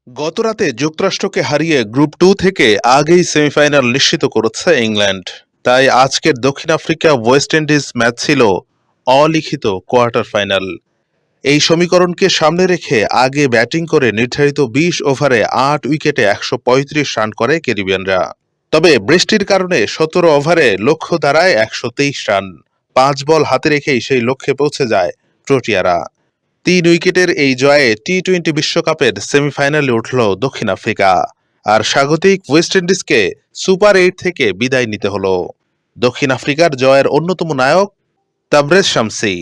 গতরাতে যুক্তরাষ্ট্রকে হারিয়ে গ্রুপ 2 থেকে আগেই সেমিফাইনাল নিশ্চিত করেছে ইংল্যান্ড। তাই আজকের দক্ষিণ আফ্রিকা ওয়েস্ট ইন্ডিজ ম্যাচ ছিল অলিখিত কোয়ার্টার ফাইনাল। এই সমীকরণকে সামনে রেখে আগে ব্যাটিং করে নির্ধারিত ২০ ওভারে ৮ উইকেটে ১৩৫ রান করে ক্যারিবিয়ানরা। তবে বৃষ্টির কারণে ১৭ ওভারে লক্ষ্য দাঁড়ায় ১২৩ রান। ৫ বল হাতে রেখেই সেই লক্ষ্যে পৌঁছে যায় প্রোটিয়ারা। ৩ উইকেটের এই জয়ে টি-২০ বিশ্বকাপের সেমিফাইনালে উঠল দক্ষিণ আফ্রিকা। আর স্বাগতিক ওয়েস্ট ইন্ডিজকে সুপার ৮ থেকে বিদায় নিতে হল। দক্ষিণ আফ্রিকার জয়ের অন্যতম নায়ক তাবরেজ শামসি।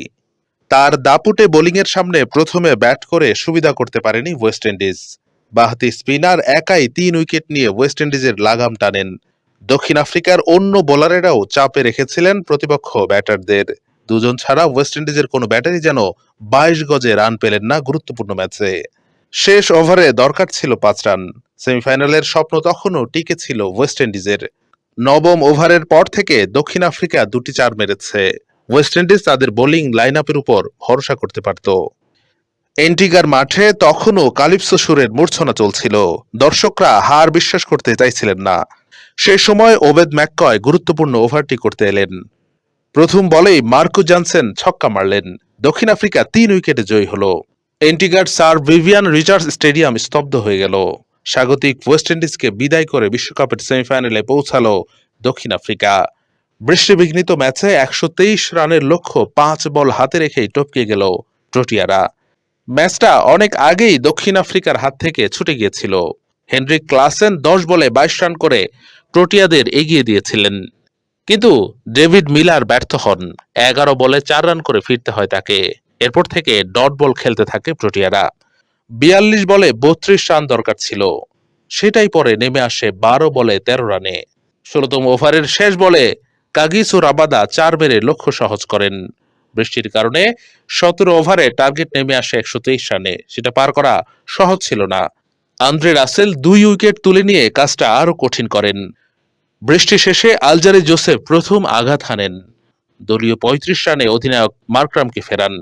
তার দাপুটে বোলিংয়ের সামনে প্রথমে ব্যাট করে সুবিধা করতে পারেনি ওয়েস্ট ইন্ডিজ। বাঁহাতি স্পিনার একাই ৩ উইকেট নিয়ে ওয়েস্ট ইন্ডিজের লাগাম টানেন। দক্ষিণ আফ্রিকার অন্য বোলারেরাও চাপে রেখেছিলেন প্রতিপক্ষ ব্যাটারদের। দুজন ছাড়া ওয়েস্ট ইন্ডিজের কোনো ব্যাটারই যেন ২২ গজে রান পেলেন না গুরুত্বপূর্ণ ম্যাচে। শেষ ওভারে দরকার ছিল ৫ রান। সেমিফাইনালের স্বপ্ন তখনও টিকে ছিল ওয়েস্ট ইন্ডিজের। নবম ওভারের পর থেকে দক্ষিণ আফ্রিকা ২টি ৪ মেরেছে। ওয়েস্ট ইন্ডিজ তাদের বোলিং লাইন আপের উপর ভরসা করতে পারত। এন্টিগার মাঠে তখনও কালিপসো সুরের মূর্ছনা চলছিল। দর্শকরা হার বিশ্বাস করতে চাইছিলেন না। সেই সময় ওবেদ ম্যাককয় গুরুত্বপূর্ণ ওভারটি করতে এলেন। প্রথম বলেই মার্কো জনসন ছক্কা মারলেন। দক্ষিণ আফ্রিকা ৩ উইকেটে জয়ী হল। এন্টিগার স্যার ভিভিয়ান রিচার্ডস স্টেডিয়াম স্তব্ধ হয়ে গেল। স্বাগতিক ওয়েস্ট ইন্ডিজকে বিদায় করে বিশ্বকাপের সেমিফাইনালে পৌঁছালো দক্ষিণ আফ্রিকা। বৃষ্টিবিঘ্নিত ম্যাচে ১২৩ রানের লক্ষ্য ৫ বল হাতে রেখেই টপকে গেল প্রোটিয়ারা। ম্যাচটা অনেক আগেই দক্ষিণ আফ্রিকার হাত থেকে ছুটে গিয়েছিল। হেনরিক ক্লাসেন ১০ বলে ২২ রান করে প্রোটিয়াদের এগিয়ে দিয়েছিলেন। কিন্তু ডেভিড মিলার ব্যর্থ হন। ১১ বলে ৪ রান করে ফিরতে হয় তাকে। এরপর থেকে ডট বল খেলতে থাকে প্রোটিয়ারা। ৪২ বলে ৩২ রান দরকার ছিল। সেটাই পরে নেমে আসে ১২ বলে ১৩ রানে। ১৬তম ওভারের শেষ বলে কাগিসো রাবাদা ৪ মেরে লক্ষ্য সহজ করেন। বৃষ্টির কারণে ১৭ ওভারে টার্গেট নেমে আসে ১২৩ রানে। সেটা পার করা সহজ ছিল না। আন্দ্রে রাসেল ২ উইকেট তুলে নিয়ে কাজটা আরো কঠিন করেন। বৃষ্টি শেষে আলজারি জোসেফ প্রথম আঘাত হানেন। দলীয় ৩৫ রানে অধিনায়ক মার্করামকে ফেরান।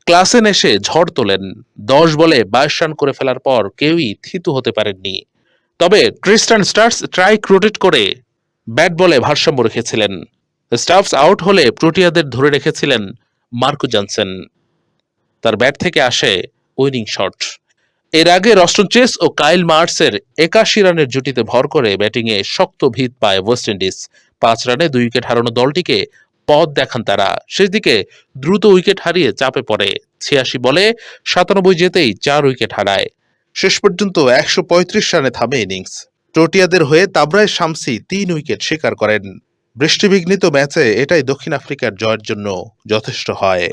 ক্লাসেন এসে ঝড় তোলেন। ১০ বলে ২২ রান করে ফেলার পর কেউই থিতু হতে পারেননি। তবে ট্রিস্টান স্টার্স ট্রাইক রোটেট করে ব্যাট বলে ভারসাম্য রেখেছিলেন। স্টাফস আউট হলে প্রোটিয়াদের ধরে রেখেছিলেন মার্কো জনসন। তার ব্যাট থেকে আসে উইনিং শট। এর আগে রস্টন চেস ও কাইল মার্সের ৮১ রানের জুটিতে ভর করে ব্যাটিংয়ে শক্ত ভিত পায় ওয়েস্ট ইন্ডিজ। ৫ রানে ২ উইকেট হারানো দলটিকে পথ দেখান তারা। শেষ দিকে দ্রুত উইকেট হারিয়ে চাপে পড়ে। ৮৬ বলে ৯৭ যেতেই ৪ উইকেট হারায়। শেষ পর্যন্ত ১৩৫ রানে থামে ইনিংস। প্রোটিয়াদের হয়ে তাবরেজ শামসি ৩ উইকেট শিকার করেন। বৃষ্টিবিঘ্নিত ম্যাচে এটাই দক্ষিণ আফ্রিকার জয়ের জন্য যথেষ্ট হয়।